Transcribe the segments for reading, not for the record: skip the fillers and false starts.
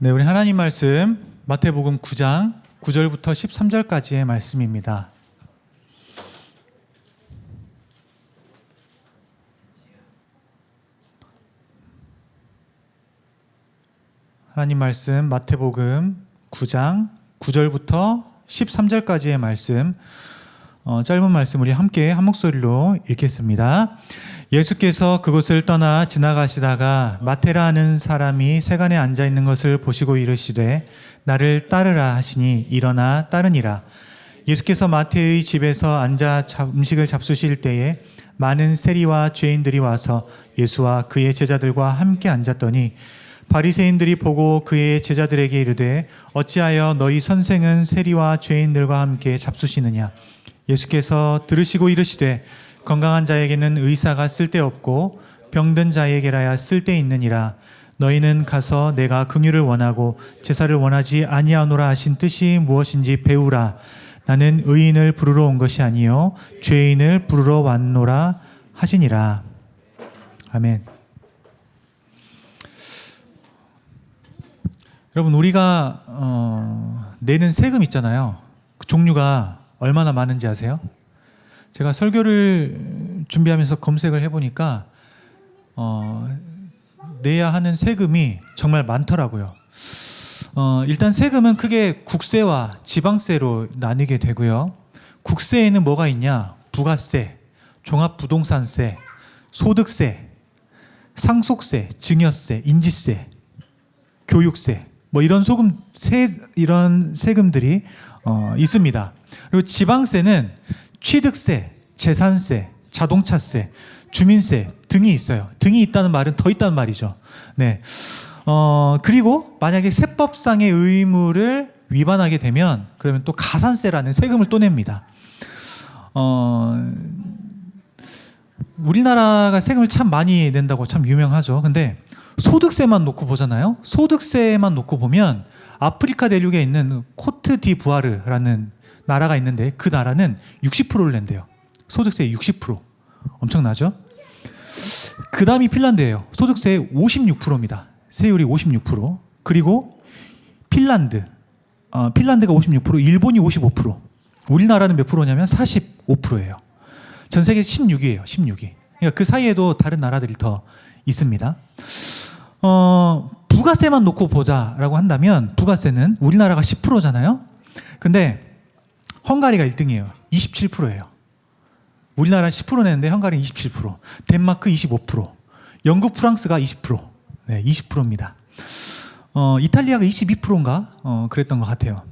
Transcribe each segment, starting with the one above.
네, 우리 하나님 말씀 마태복음 9장 9절부터 13절까지의 말씀입니다. 하나님 말씀 마태복음 9장 9절부터 13절까지의 말씀, 짧은 말씀 우리 함께 한 목소리로 읽겠습니다. 예수께서 그곳을 떠나 지나가시다가 마테라 하는 사람이 세간에 앉아 있는 것을 보시고 이르시되 나를 따르라 하시니 일어나 따르니라. 예수께서 마태의 집에서 앉아 음식을 잡수실 때에 많은 세리와 죄인들이 와서 예수와 그의 제자들과 함께 앉았더니 바리새인들이 보고 그의 제자들에게 이르되 어찌하여 너희 선생은 세리와 죄인들과 함께 잡수시느냐. 예수께서 들으시고 이르시되 건강한 자에게는 의사가 쓸데없고 병든 자에게라야 쓸데있느니라. 너희는 가서 내가 긍휼을 원하고 제사를 원하지 아니하노라 하신 뜻이 무엇인지 배우라. 나는 의인을 부르러 온 것이 아니요 죄인을 부르러 왔노라 하시니라. 아멘. 여러분, 우리가 내는 세금 있잖아요. 그 종류가 얼마나 많은지 아세요? 제가 설교를 준비하면서 검색을 해보니까 내야 하는 세금이 정말 많더라고요. 일단 세금은 크게 국세와 지방세로 나뉘게 되고요. 국세에는 뭐가 있냐? 부가세, 종합부동산세, 소득세, 상속세, 증여세, 인지세, 교육세, 뭐 이런 이런 세금들이 있습니다. 그리고 지방세는 취득세, 재산세, 자동차세, 주민세 등이 있어요. 등이 있다는 말은 더 있다는 말이죠. 네. 그리고 만약에 세법상의 의무를 위반하게 되면 그러면 또 가산세라는 세금을 또 냅니다. 우리나라가 세금을 참 많이 낸다고 참 유명하죠. 근데 소득세만 놓고 보잖아요. 소득세만 놓고 보면 아프리카 대륙에 있는 코트디부아르라는 나라가 있는데 그 나라는 60%를 낸대요. 소득세 60%. 엄청나죠? 그 다음이 핀란드예요. 소득세 56%입니다. 세율이 56%. 그리고 핀란드가 56%, 일본이 55%. 우리나라는 몇 프로냐면 45%예요. 전 세계 16위예요. 16위. 그러니까 그 사이에도 다른 나라들이 더 있습니다. 부가세만 놓고 보자라고 한다면 부가세는 우리나라가 10%잖아요. 근데 헝가리가 1등이에요. 27%예요. 우리나라는 10% 내는데 헝가리는 27%, 덴마크 25%, 영국, 프랑스가 20%, 네, 20%입니다. 이탈리아가 22%인가 그랬던 것 같아요.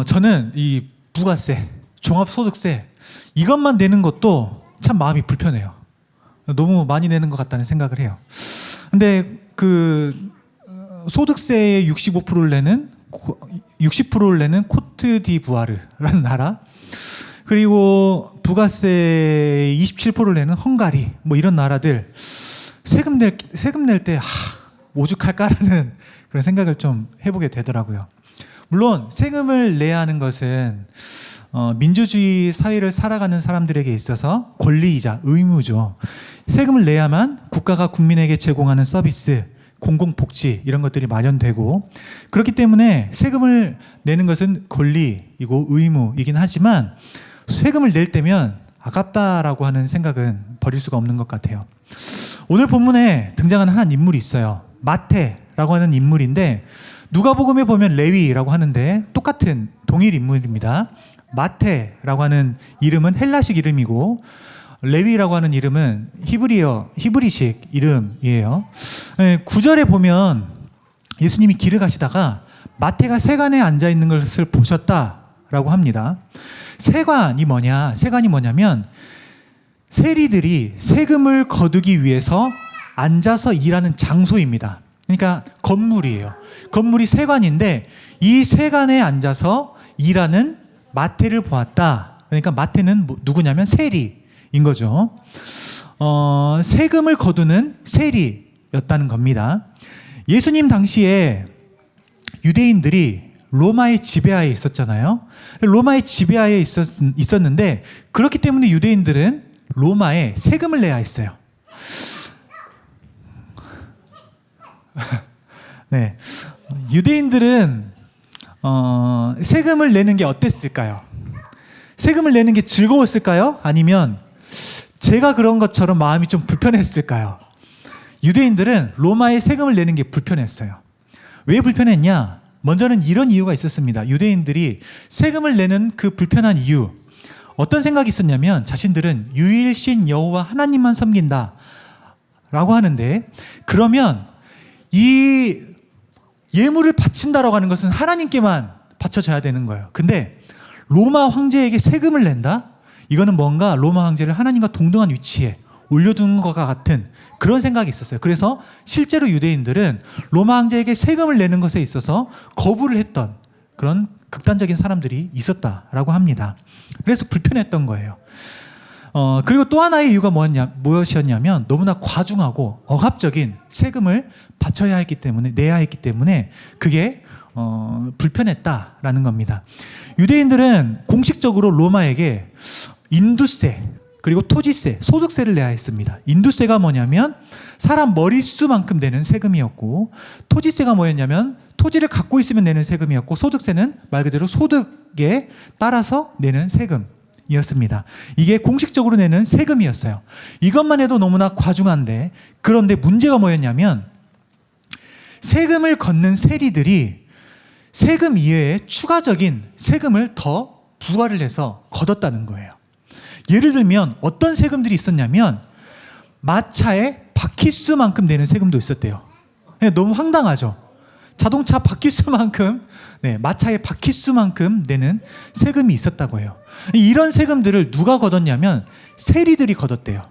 저는 이 부가세, 종합소득세 이것만 내는 것도 참 마음이 불편해요. 너무 많이 내는 것 같다는 생각을 해요. 근데 그 소득세의 60%를 내는 코트디부아르라는 나라, 그리고 부가세의 27%를 내는 헝가리, 뭐 이런 나라들 세금 낼 때 오죽할까라는 그런 생각을 좀 해보게 되더라고요. 물론 세금을 내야 하는 것은 민주주의 사회를 살아가는 사람들에게 있어서 권리이자 의무죠. 세금을 내야만 국가가 국민에게 제공하는 서비스, 공공복지 이런 것들이 마련되고, 그렇기 때문에 세금을 내는 것은 권리이고 의무이긴 하지만 세금을 낼 때면 아깝다라고 하는 생각은 버릴 수가 없는 것 같아요. 오늘 본문에 등장하는 한 인물이 있어요. 마태라고 하는 인물인데 누가복음에 보면 레위라고 하는데 똑같은 동일 인물입니다. 마태라고 하는 이름은 헬라식 이름이고 레위라고 하는 이름은 히브리식 이름이에요. 9절에 보면 예수님이 길을 가시다가 마태가 세관에 앉아 있는 것을 보셨다라고 합니다. 세관이 뭐냐면 세리들이 세금을 거두기 위해서 앉아서 일하는 장소입니다. 그러니까 건물이에요. 건물이 세관인데 이 세관에 앉아서 일하는 마태를 보았다. 그러니까 마태는 누구냐면 세리인 거죠. 세금을 거두는 세리였다는 겁니다. 예수님 당시에 유대인들이 로마의 지배하에 있었잖아요. 로마의 지배하에 있었는데 그렇기 때문에 유대인들은 로마에 세금을 내야 했어요. 네, 유대인들은 세금을 내는 게 어땠을까요? 세금을 내는 게 즐거웠을까요? 아니면 제가 그런 것처럼 마음이 좀 불편했을까요? 유대인들은 로마에 세금을 내는 게 불편했어요. 왜 불편했냐? 먼저는 이런 이유가 있었습니다. 유대인들이 세금을 내는 그 불편한 이유, 어떤 생각이 있었냐면 자신들은 유일신 여호와 하나님만 섬긴다 라고 하는데, 그러면 이 예물을 바친다라고 하는 것은 하나님께만 바쳐져야 되는 거예요. 근데 로마 황제에게 세금을 낸다? 이거는 뭔가 로마 황제를 하나님과 동등한 위치에 올려두는 것과 같은 그런 생각이 있었어요. 그래서 실제로 유대인들은 로마 황제에게 세금을 내는 것에 있어서 거부를 했던 그런 극단적인 사람들이 있었다라고 합니다. 그래서 불편했던 거예요. 그리고 또 하나의 이유가 무엇이었냐면 너무나 과중하고 억압적인 세금을 바쳐야 했기 때문에, 내야 했기 때문에 그게 불편했다라는 겁니다. 유대인들은 공식적으로 로마에게 인두세, 그리고 토지세, 소득세를 내야 했습니다. 인두세가 뭐냐면 사람 머릿수만큼 내는 세금이었고, 토지세가 뭐였냐면 토지를 갖고 있으면 내는 세금이었고, 소득세는 말 그대로 소득에 따라서 내는 세금이었습니다. 이게 공식적으로 내는 세금이었어요. 이것만 해도 너무나 과중한데, 그런데 문제가 뭐였냐면 세금을 걷는 세리들이 세금 이외에 추가적인 세금을 더 부과를 해서 걷었다는 거예요. 예를 들면 어떤 세금들이 있었냐면 마차의 바퀴수만큼 내는 세금도 있었대요. 너무 황당하죠. 자동차 바퀴수만큼, 마차의 바퀴수만큼 내는 세금이 있었다고 해요. 이런 세금들을 누가 걷었냐면 세리들이 걷었대요.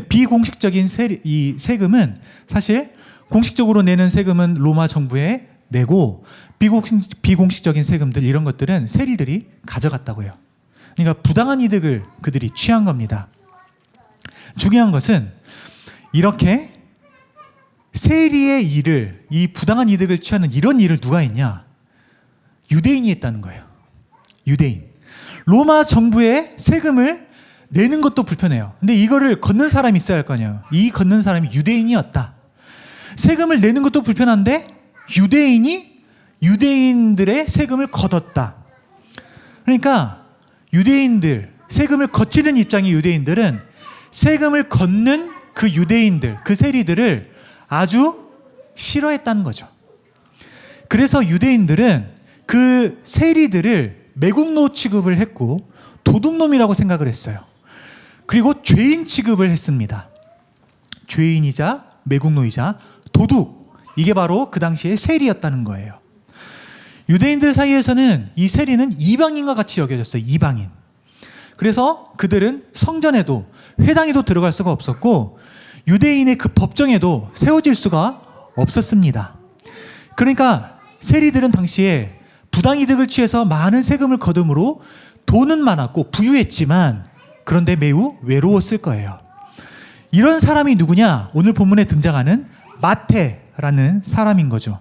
비공식적인 이 세금은 사실 공식적으로 내는 세금은 로마 정부에 내고, 비공식적인 세금들, 이런 것들은 세리들이 가져갔다고 해요. 그러니까 부당한 이득을 그들이 취한 겁니다. 중요한 것은 이렇게 세리의 일을, 이 부당한 이득을 취하는 이런 일을 누가 했냐? 유대인이 했다는 거예요. 유대인. 로마 정부에 세금을 내는 것도 불편해요. 근데 이거를 걷는 사람이 있어야 할 거 아니에요. 이 걷는 사람이 유대인이었다. 세금을 내는 것도 불편한데 유대인이 유대인들의 세금을 걷었다. 그러니까 유대인들, 세금을 거치는 입장의 유대인들은 세금을 걷는 그 유대인들, 그 세리들을 아주 싫어했다는 거죠. 그래서 유대인들은 그 세리들을 매국노 취급을 했고 도둑놈이라고 생각을 했어요. 그리고 죄인 취급을 했습니다. 죄인이자 매국노이자 도둑, 이게 바로 그 당시의 세리였다는 거예요. 유대인들 사이에서는 이 세리는 이방인과 같이 여겨졌어요. 이방인. 그래서 그들은 성전에도 회당에도 들어갈 수가 없었고 유대인의 그 법정에도 세워질 수가 없었습니다. 그러니까 세리들은 당시에 부당이득을 취해서 많은 세금을 거둠으로 돈은 많았고 부유했지만 그런데 매우 외로웠을 거예요. 이런 사람이 누구냐? 오늘 본문에 등장하는 마태라는 사람인 거죠.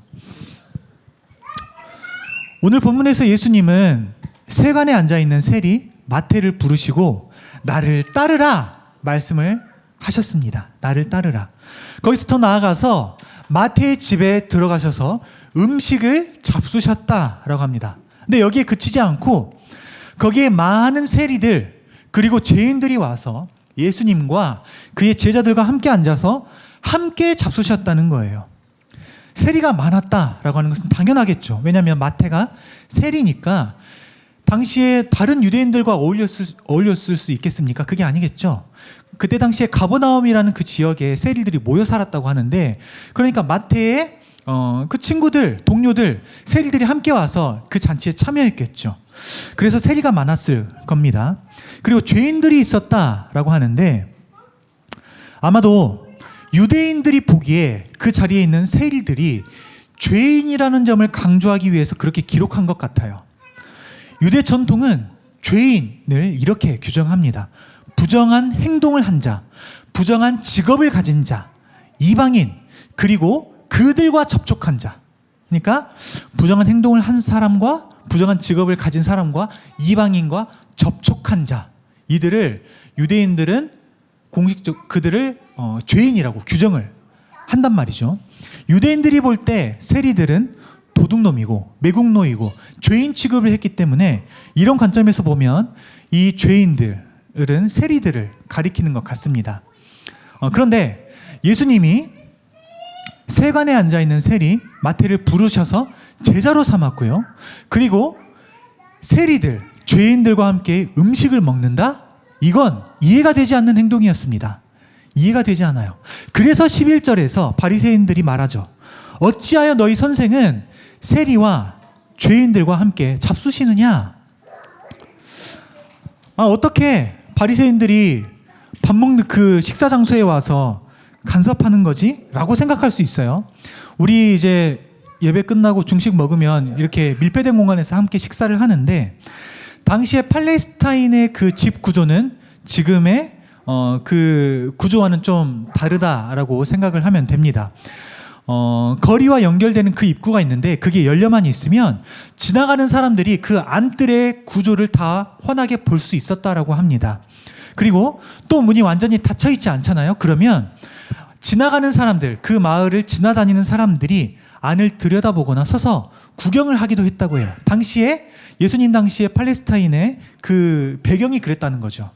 오늘 본문에서 예수님은 세관에 앉아있는 세리 마태를 부르시고 나를 따르라 말씀을 하셨습니다. 나를 따르라. 거기서 더 나아가서 마태의 집에 들어가셔서 음식을 잡수셨다라고 합니다. 근데 여기에 그치지 않고 거기에 많은 세리들 그리고 죄인들이 와서 예수님과 그의 제자들과 함께 앉아서 함께 잡수셨다는 거예요. 세리가 많았다라고 하는 것은 당연하겠죠. 왜냐하면 마태가 세리니까 당시에 다른 유대인들과 어울렸을 수 있겠습니까? 그게 아니겠죠. 그때 당시에 가버나움이라는 그 지역에 세리들이 모여 살았다고 하는데, 그러니까 마태의 그 친구들, 동료들, 세리들이 함께 와서 그 잔치에 참여했겠죠. 그래서 세리가 많았을 겁니다. 그리고 죄인들이 있었다라고 하는데 아마도 유대인들이 보기에 그 자리에 있는 세리들이 죄인이라는 점을 강조하기 위해서 그렇게 기록한 것 같아요. 유대 전통은 죄인을 이렇게 규정합니다. 부정한 행동을 한 자, 부정한 직업을 가진 자, 이방인, 그리고 그들과 접촉한 자. 그러니까 부정한 행동을 한 사람과 부정한 직업을 가진 사람과 이방인과 접촉한 자, 이들을 유대인들은 그들을 죄인이라고 규정을 한단 말이죠. 유대인들이 볼 때 세리들은 도둑놈이고 매국노이고 죄인 취급을 했기 때문에 이런 관점에서 보면 이 죄인들은 세리들을 가리키는 것 같습니다. 그런데 예수님이 세관에 앉아있는 세리 마태를 부르셔서 제자로 삼았고요. 그리고 세리들, 죄인들과 함께 음식을 먹는다? 이건 이해가 되지 않는 행동이었습니다. 이해가 되지 않아요. 그래서 11절에서 바리새인들이 말하죠. 어찌하여 너희 선생은 세리와 죄인들과 함께 잡수시느냐? 어떻게 바리새인들이 밥 먹는 그 식사 장소에 와서 간섭하는 거지? 라고 생각할 수 있어요. 우리 이제 예배 끝나고 중식 먹으면 이렇게 밀폐된 공간에서 함께 식사를 하는데, 당시에 팔레스타인의 그 집 구조는 지금의 그 구조와는 좀 다르다라고 생각을 하면 됩니다. 거리와 연결되는 그 입구가 있는데 그게 열려만 있으면 지나가는 사람들이 그 안뜰의 구조를 다 훤하게 볼 수 있었다라고 합니다. 그리고 또 문이 완전히 닫혀 있지 않잖아요. 그러면 지나가는 사람들, 그 마을을 지나다니는 사람들이 안을 들여다보거나 서서 구경을 하기도 했다고 해요. 당시에 예수님 당시에 팔레스타인의 그 배경이 그랬다는 거죠.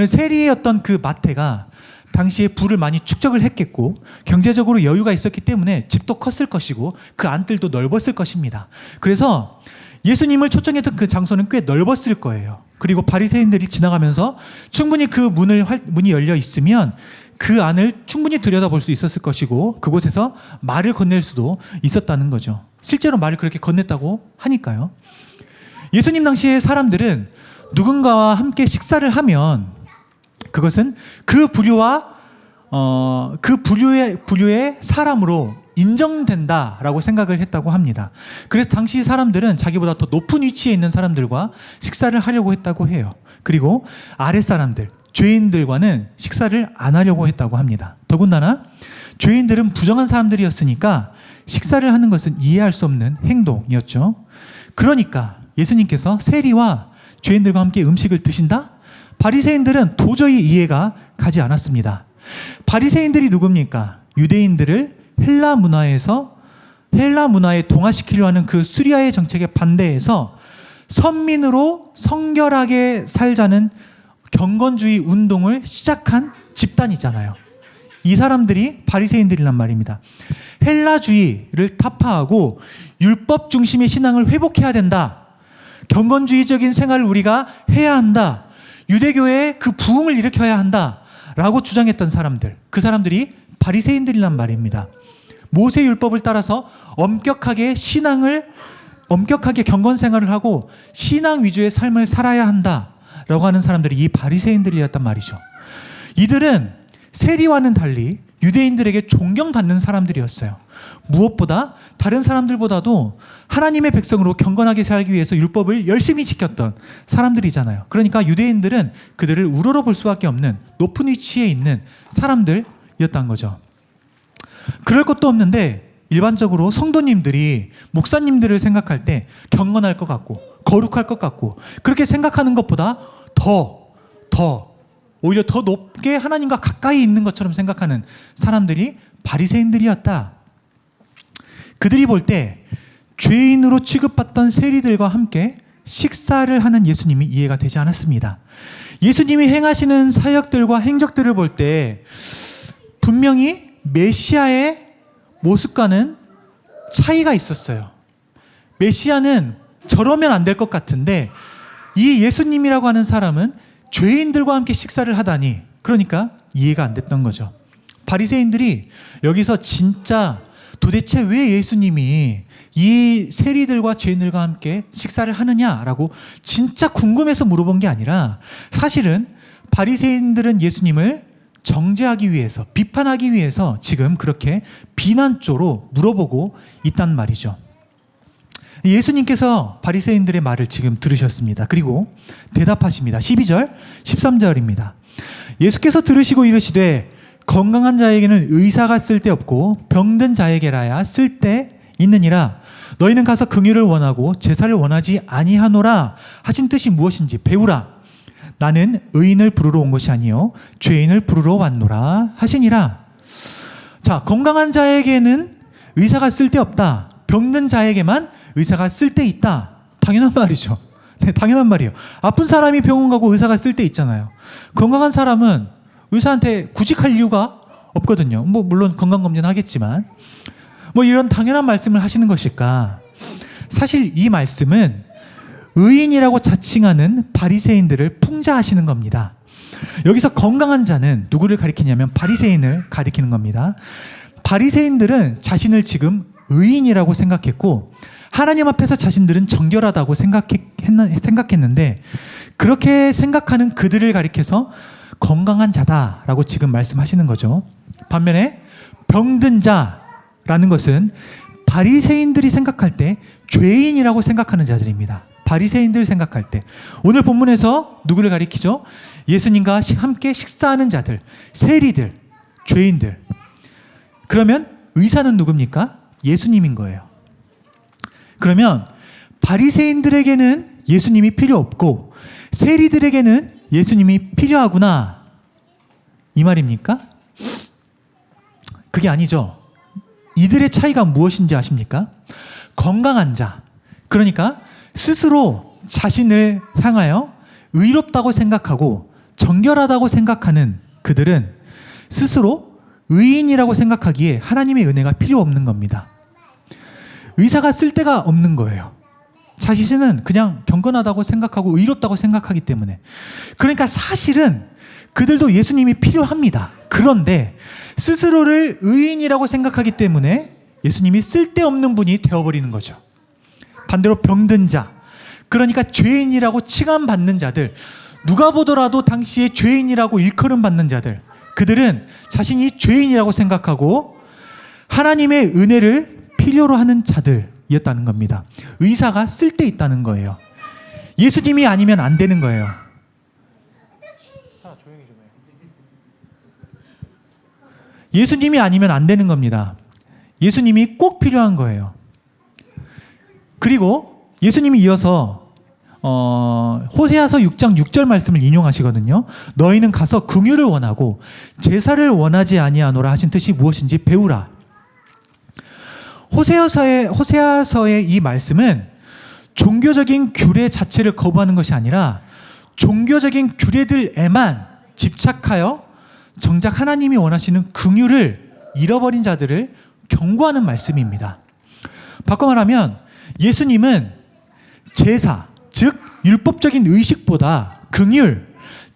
세리의 어떤 그 마태가 당시에 부를 많이 축적을 했겠고 경제적으로 여유가 있었기 때문에 집도 컸을 것이고 그 안뜰도 넓었을 것입니다. 그래서 예수님을 초청했던 그 장소는 꽤 넓었을 거예요. 그리고 바리새인들이 지나가면서 충분히 그 문이 열려 있으면 그 안을 충분히 들여다볼 수 있었을 것이고 그곳에서 말을 건넬 수도 있었다는 거죠. 실제로 말을 그렇게 건넸다고 하니까요. 예수님 당시의 사람들은 누군가와 함께 식사를 하면 그것은 그 부류와 그 부류의 사람으로 인정된다라고 생각을 했다고 합니다. 그래서 당시 사람들은 자기보다 더 높은 위치에 있는 사람들과 식사를 하려고 했다고 해요. 그리고 아랫사람들, 죄인들과는 식사를 안 하려고 했다고 합니다. 더군다나 죄인들은 부정한 사람들이었으니까 식사를 하는 것은 이해할 수 없는 행동이었죠. 그러니까 예수님께서 세리와 죄인들과 함께 음식을 드신다? 바리새인들은 도저히 이해가 가지 않았습니다. 바리새인들이 누굽니까? 유대인들을 헬라 문화에 동화시키려 하는 그 수리아의 정책에 반대해서 선민으로 성결하게 살자는 경건주의 운동을 시작한 집단이잖아요. 이 사람들이 바리새인들이란 말입니다. 헬라주의를 타파하고 율법 중심의 신앙을 회복해야 된다. 경건주의적인 생활을 우리가 해야 한다. 유대교의 그 부흥을 일으켜야 한다. 라고 주장했던 사람들. 그 사람들이 바리새인들이란 말입니다. 모세 율법을 따라서 엄격하게 경건 생활을 하고 신앙 위주의 삶을 살아야 한다. 라고 하는 사람들이 이 바리새인들이었단 말이죠. 이들은 세리와는 달리 유대인들에게 존경받는 사람들이었어요. 무엇보다 다른 사람들보다도 하나님의 백성으로 경건하게 살기 위해서 율법을 열심히 지켰던 사람들이잖아요. 그러니까 유대인들은 그들을 우러러 볼 수밖에 없는 높은 위치에 있는 사람들이었던 거죠. 그럴 것도 없는데 일반적으로 성도님들이 목사님들을 생각할 때 경건할 것 같고 거룩할 것 같고 그렇게 생각하는 것보다 오히려 더 높게 하나님과 가까이 있는 것처럼 생각하는 사람들이 바리새인들이었다. 그들이 볼 때 죄인으로 취급받던 세리들과 함께 식사를 하는 예수님이 이해가 되지 않았습니다. 예수님이 행하시는 사역들과 행적들을 볼 때 분명히 메시아의 모습과는 차이가 있었어요. 메시아는 저러면 안 될 것 같은데 이 예수님이라고 하는 사람은 죄인들과 함께 식사를 하다니, 그러니까 이해가 안 됐던 거죠. 바리새인들이 여기서 진짜 도대체 왜 예수님이 이 세리들과 죄인들과 함께 식사를 하느냐라고 진짜 궁금해서 물어본 게 아니라 사실은 바리새인들은 예수님을 정죄하기 위해서, 비판하기 위해서 지금 그렇게 비난조로 물어보고 있단 말이죠. 예수님께서 바리새인들의 말을 지금 들으셨습니다. 그리고 대답하십니다. 12절, 13절입니다. 예수께서 들으시고 이르시되 건강한 자에게는 의사가 쓸데없고 병든 자에게라야 쓸데 있느니라. 너희는 가서 긍휼을 원하고 제사를 원하지 아니하노라 하신 뜻이 무엇인지 배우라. 나는 의인을 부르러 온 것이 아니요 죄인을 부르러 왔노라 하시니라. 자, 건강한 자에게는 의사가 쓸데없다. 병든 자에게만 의사가 쓸데있다. 당연한 말이죠. 네, 당연한 말이에요. 아픈 사람이 병원 가고 의사가 쓸데 있잖아요. 건강한 사람은 의사한테 구직할 이유가 없거든요. 뭐 물론 건강검진 하겠지만 뭐 이런 당연한 말씀을 하시는 것일까? 사실 이 말씀은 의인이라고 자칭하는 바리새인들을 풍자하시는 겁니다. 여기서 건강한 자는 누구를 가리키냐면 바리새인을 가리키는 겁니다. 바리새인들은 자신을 지금 의인이라고 생각했고 하나님 앞에서 자신들은 정결하다고 생각했는데 그렇게 생각하는 그들을 가리켜서 건강한 자다라고 지금 말씀하시는 거죠. 반면에 병든 자라는 것은 바리새인들이 생각할 때 죄인이라고 생각하는 자들입니다. 바리새인들 생각할 때 오늘 본문에서 누구를 가리키죠? 예수님과 함께 식사하는 자들, 세리들, 죄인들. 그러면 의사는 누굽니까? 예수님인 거예요. 그러면 바리새인들에게는 예수님이 필요 없고 세리들에게는 예수님이 필요하구나 이 말입니까? 그게 아니죠. 이들의 차이가 무엇인지 아십니까? 건강한 자, 그러니까 스스로 자신을 향하여 의롭다고 생각하고 정결하다고 생각하는 그들은 스스로 의인이라고 생각하기에 하나님의 은혜가 필요 없는 겁니다. 의사가 쓸 데가 없는 거예요. 자신은 그냥 경건하다고 생각하고 의롭다고 생각하기 때문에. 그러니까 사실은 그들도 예수님이 필요합니다. 그런데 스스로를 의인이라고 생각하기 때문에 예수님이 쓸데없는 분이 되어버리는 거죠. 반대로 병든 자, 그러니까 죄인이라고 칭함받는 자들, 누가 보더라도 당시에 죄인이라고 일컬음 받는 자들, 그들은 자신이 죄인이라고 생각하고 하나님의 은혜를 필요로 하는 자들이었다는 겁니다. 의사가 쓸데 있다는 거예요. 예수님이 아니면 안 되는 거예요. 예수님이 아니면 안 되는 겁니다. 예수님이 꼭 필요한 거예요. 그리고 예수님이 이어서 호세아서 6장 6절 말씀을 인용하시거든요. 너희는 가서 긍휼을 원하고 제사를 원하지 아니하노라 하신 뜻이 무엇인지 배우라. 호세아서의 이 말씀은 종교적인 규례 자체를 거부하는 것이 아니라 종교적인 규례들에만 집착하여 정작 하나님이 원하시는 긍휼을 잃어버린 자들을 경고하는 말씀입니다. 바꿔 말하면 예수님은 제사, 즉 율법적인 의식보다 긍휼,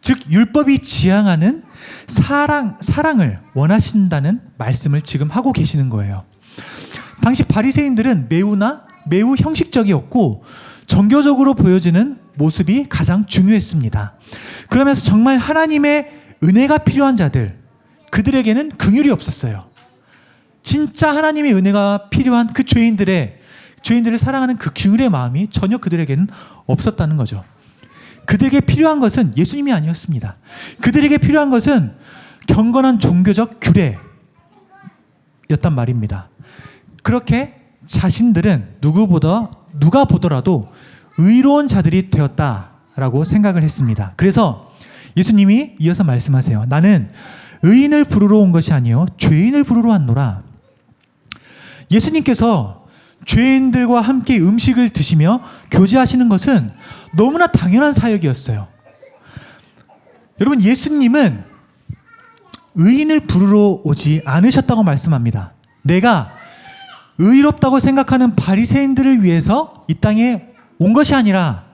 즉 율법이 지향하는 사랑을 원하신다는 말씀을 지금 하고 계시는 거예요. 당시 바리새인들은 매우 형식적이었고 정교적으로 보여지는 모습이 가장 중요했습니다. 그러면서 정말 하나님의 은혜가 필요한 자들, 그들에게는 긍휼이 없었어요. 진짜 하나님의 은혜가 필요한 그 죄인들을 사랑하는 그 긍휼의 마음이 전혀 그들에게는 없었다는 거죠. 그들에게 필요한 것은 예수님이 아니었습니다. 그들에게 필요한 것은 경건한 종교적 규례였단 말입니다. 그렇게 자신들은 누가 보더라도 의로운 자들이 되었다라고 생각을 했습니다. 그래서 예수님이 이어서 말씀하세요. 나는 의인을 부르러 온 것이 아니요 죄인을 부르러 왔노라. 예수님께서 죄인들과 함께 음식을 드시며 교제하시는 것은 너무나 당연한 사역이었어요. 여러분, 예수님은 의인을 부르러 오지 않으셨다고 말씀합니다. 내가 의롭다고 생각하는 바리새인들을 위해서 이 땅에 온 것이 아니라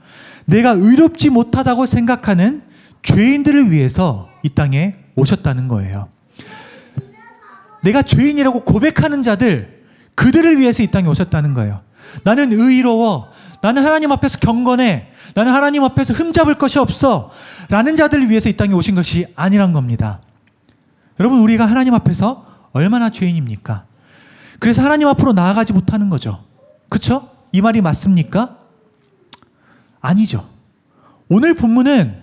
내가 의롭지 못하다고 생각하는 죄인들을 위해서 이 땅에 오셨다는 거예요. 내가 죄인이라고 고백하는 자들, 그들을 위해서 이 땅에 오셨다는 거예요. 나는 의로워, 나는 하나님 앞에서 경건해, 나는 하나님 앞에서 흠잡을 것이 없어 라는 자들을 위해서 이 땅에 오신 것이 아니란 겁니다. 여러분, 우리가 하나님 앞에서 얼마나 죄인입니까? 그래서 하나님 앞으로 나아가지 못하는 거죠. 그렇죠? 이 말이 맞습니까? 아니죠. 오늘 본문은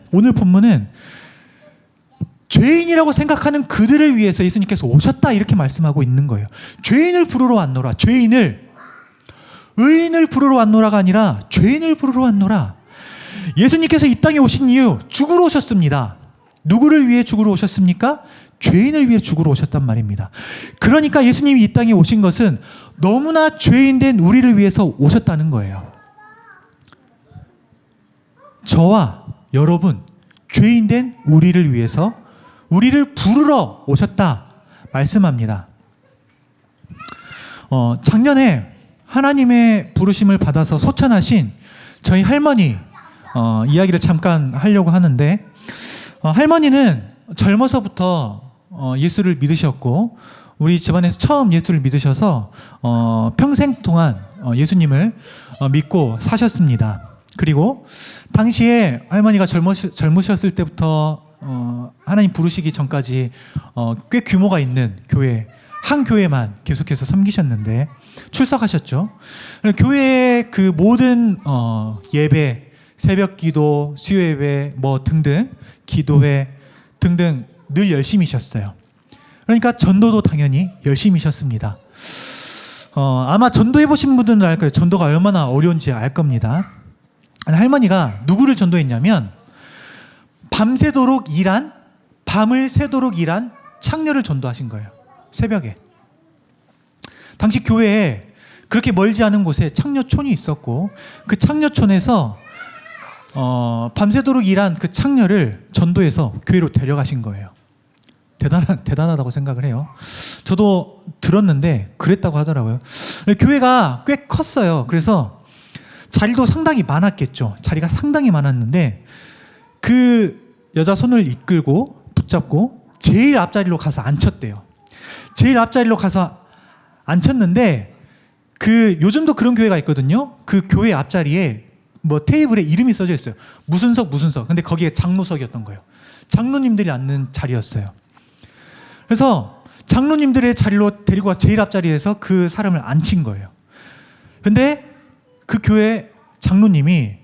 죄인이라고 생각하는 그들을 위해서 예수님께서 오셨다 이렇게 말씀하고 있는 거예요. 죄인을 부르러 왔노라. 의인을 부르러 왔노라가 아니라 죄인을 부르러 왔노라. 예수님께서 이 땅에 오신 이유, 죽으러 오셨습니다. 누구를 위해 죽으러 오셨습니까? 죄인을 위해 죽으러 오셨단 말입니다. 그러니까 예수님이 이 땅에 오신 것은 너무나 죄인된 우리를 위해서 오셨다는 거예요. 저와 여러분, 죄인된 우리를 위해서 우리를 부르러 오셨다 말씀합니다. 작년에 하나님의 부르심을 받아서 소천하신 저희 할머니 이야기를 잠깐 하려고 하는데, 할머니는 젊어서부터 예수를 믿으셨고 우리 집안에서 처음 예수를 믿으셔서 평생 동안 예수님을 믿고 사셨습니다. 그리고 당시에 할머니가 젊으셨을 때부터 하나님 부르시기 전까지 꽤 규모가 있는 교회, 한 교회만 계속해서 섬기셨는데 출석하셨죠. 교회의 그 모든 예배, 새벽기도, 수요예배 뭐 등등, 기도회 등등 늘 열심히셨어요. 그러니까 전도도 당연히 열심히셨습니다. 아마 전도해 보신 분들은 알 거예요. 전도가 얼마나 어려운지 알 겁니다. 할머니가 누구를 전도했냐면 밤을 새도록 일한 창녀를 전도하신 거예요. 새벽에. 당시 교회에 그렇게 멀지 않은 곳에 창녀촌이 있었고 그 창녀촌에서 밤새도록 일한 그 창녀를 전도해서 교회로 데려가신 거예요. 대단하다고 생각을 해요. 저도 들었는데 그랬다고 하더라고요. 교회가 꽤 컸어요. 그래서 자리도 상당히 많았겠죠. 자리가 상당히 많았는데 그 여자 손을 이끌고 붙잡고 제일 앞자리로 가서 앉혔대요. 제일 앞자리로 가서 앉혔는데 요즘도 그런 교회가 있거든요. 그 교회 앞자리에 뭐 테이블에 이름이 써져 있어요. 무슨 석. 근데 거기에 장로석이었던 거예요. 장로님들이 앉는 자리였어요. 그래서 장로님들의 자리로 데리고 와서 제일 앞자리에서 그 사람을 앉힌 거예요. 근데 그 교회 장로님이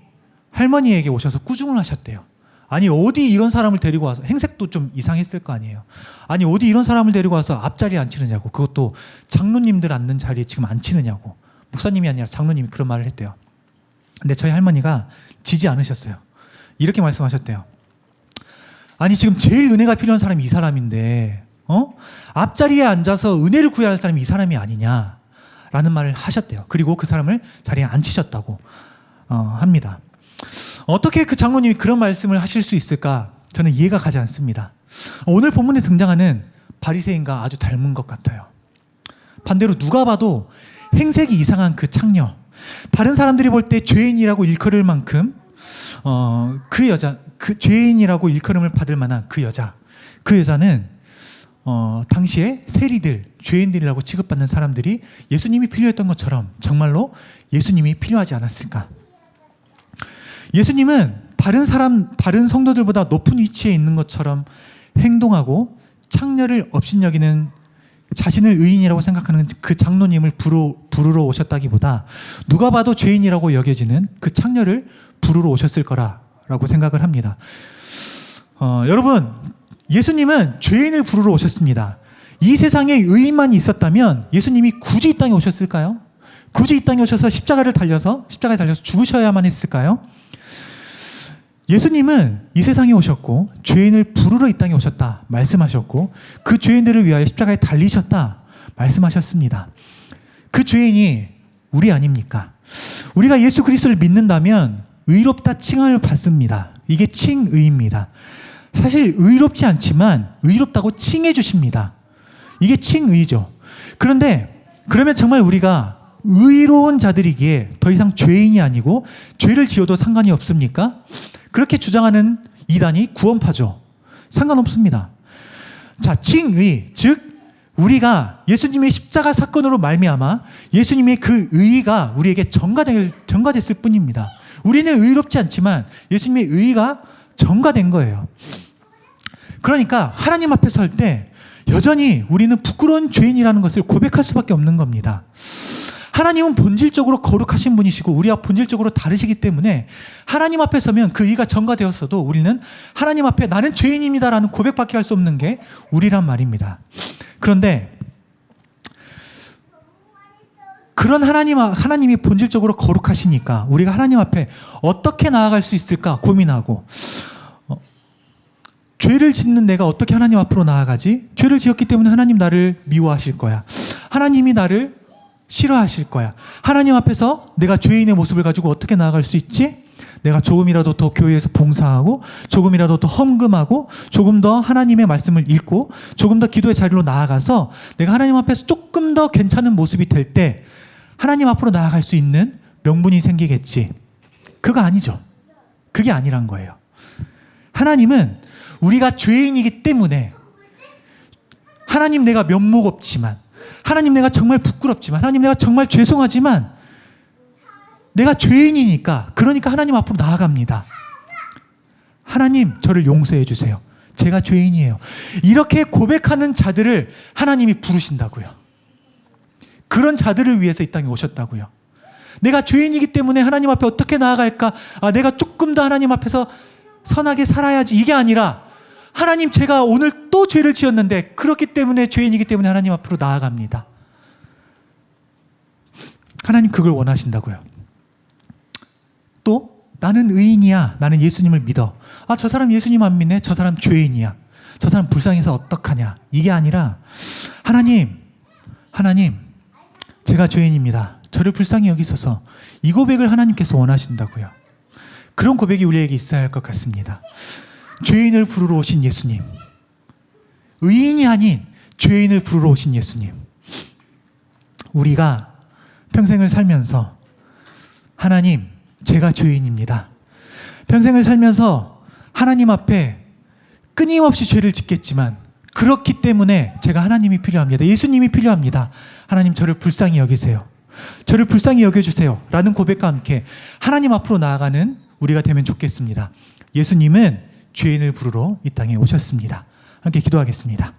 할머니에게 오셔서 꾸중을 하셨대요. 아니 어디 이런 사람을 데리고 와서, 행색도 좀 이상했을 거 아니에요. 아니 어디 이런 사람을 데리고 와서 앞자리에 앉히느냐고. 그것도 장로님들 앉는 자리에 지금 앉히느냐고. 목사님이 아니라 장로님이 그런 말을 했대요. 근데 저희 할머니가 지지 않으셨어요. 이렇게 말씀하셨대요. 아니 지금 제일 은혜가 필요한 사람이 이 사람인데 앞자리에 앉아서 은혜를 구해야 할 사람이 이 사람이 아니냐라는 말을 하셨대요. 그리고 그 사람을 자리에 앉히셨다고 합니다. 어떻게 그 장로님이 그런 말씀을 하실 수 있을까? 저는 이해가 가지 않습니다. 오늘 본문에 등장하는 바리새인과 아주 닮은 것 같아요. 반대로 누가 봐도 행색이 이상한 그 창녀, 다른 사람들이 볼 때 죄인이라고 일컬을 만큼 그 여자, 그 죄인이라고 일컬음을 받을 만한 그 여자는 당시에 세리들, 죄인들이라고 취급받는 사람들이 예수님이 필요했던 것처럼 정말로 예수님이 필요하지 않았을까? 예수님은 다른 성도들보다 높은 위치에 있는 것처럼 행동하고 창녀를 업신여기는 자신을 의인이라고 생각하는 그 장로님을 부르러 오셨다기보다 누가 봐도 죄인이라고 여겨지는 그 창녀를 부르러 오셨을 거라고 생각을 합니다. 여러분, 예수님은 죄인을 부르러 오셨습니다. 이 세상에 의인만이 있었다면 예수님이 굳이 이 땅에 오셨을까요? 굳이 이 땅에 오셔서 십자가에 달려서 죽으셔야만 했을까요? 예수님은 이 세상에 오셨고 죄인을 부르러 이 땅에 오셨다 말씀하셨고 그 죄인들을 위하여 십자가에 달리셨다 말씀하셨습니다. 그 죄인이 우리 아닙니까? 우리가 예수 그리스도를 믿는다면 의롭다 칭함을 받습니다. 이게 칭의입니다. 사실 의롭지 않지만 의롭다고 칭해 주십니다. 이게 칭의죠. 그러면 정말 우리가 의로운 자들이기에 더 이상 죄인이 아니고 죄를 지어도 상관이 없습니까? 그렇게 주장하는 이단이 구원파죠. 상관없습니다. 자, 칭의, 즉 우리가 예수님의 십자가 사건으로 말미암아 예수님의 그 의의가 우리에게 전가됐을 뿐입니다. 우리는 의롭지 않지만 예수님의 의의가 전가된 거예요. 그러니까 하나님 앞에 설 때 여전히 우리는 부끄러운 죄인이라는 것을 고백할 수밖에 없는 겁니다. 하나님은 본질적으로 거룩하신 분이시고 우리와 본질적으로 다르시기 때문에 하나님 앞에 서면 그 의가 전가되었어도 우리는 하나님 앞에 나는 죄인입니다라는 고백밖에 할 수 없는 게 우리란 말입니다. 그런데 그런 하나님이 본질적으로 거룩하시니까 우리가 하나님 앞에 어떻게 나아갈 수 있을까 고민하고 죄를 짓는 내가 어떻게 하나님 앞으로 나아가지? 죄를 지었기 때문에 하나님 나를 미워하실 거야. 하나님이 나를 싫어하실 거야. 하나님 앞에서 내가 죄인의 모습을 가지고 어떻게 나아갈 수 있지? 내가 조금이라도 더 교회에서 봉사하고, 조금이라도 더 헌금하고, 조금 더 하나님의 말씀을 읽고, 조금 더 기도의 자리로 나아가서 내가 하나님 앞에서 조금 더 괜찮은 모습이 될 때 하나님 앞으로 나아갈 수 있는 명분이 생기겠지. 그거 아니죠. 그게 아니란 거예요. 하나님은 우리가 죄인이기 때문에, 하나님 내가 면목 없지만, 하나님 내가 정말 부끄럽지만, 하나님 내가 정말 죄송하지만 내가 죄인이니까, 그러니까 하나님 앞으로 나아갑니다. 하나님 저를 용서해 주세요. 제가 죄인이에요. 이렇게 고백하는 자들을 하나님이 부르신다고요. 그런 자들을 위해서 이 땅에 오셨다고요. 내가 죄인이기 때문에 하나님 앞에 어떻게 나아갈까? 내가 조금 더 하나님 앞에서 선하게 살아야지, 이게 아니라 하나님 제가 오늘 또 죄를 지었는데 그렇기 때문에, 죄인이기 때문에 하나님 앞으로 나아갑니다. 하나님 그걸 원하신다고요. 또 나는 의인이야, 나는 예수님을 믿어. 저 사람 예수님 안 믿네, 저 사람 죄인이야, 저 사람 불쌍해서 어떡하냐, 이게 아니라 하나님 제가 죄인입니다, 저를 불쌍히 여기소서. 이 고백을 하나님께서 원하신다고요. 그런 고백이 우리에게 있어야 할 것 같습니다. 죄인을 부르러 오신 예수님, 의인이 아닌 죄인을 부르러 오신 예수님. 우리가 평생을 살면서 하나님 제가 죄인입니다, 평생을 살면서 하나님 앞에 끊임없이 죄를 짓겠지만, 그렇기 때문에 제가 하나님이 필요합니다, 예수님이 필요합니다, 하나님 저를 불쌍히 여기세요, 저를 불쌍히 여겨주세요 라는 고백과 함께 하나님 앞으로 나아가는 우리가 되면 좋겠습니다. 예수님은 죄인을 부르러 이 땅에 오셨습니다. 함께 기도하겠습니다.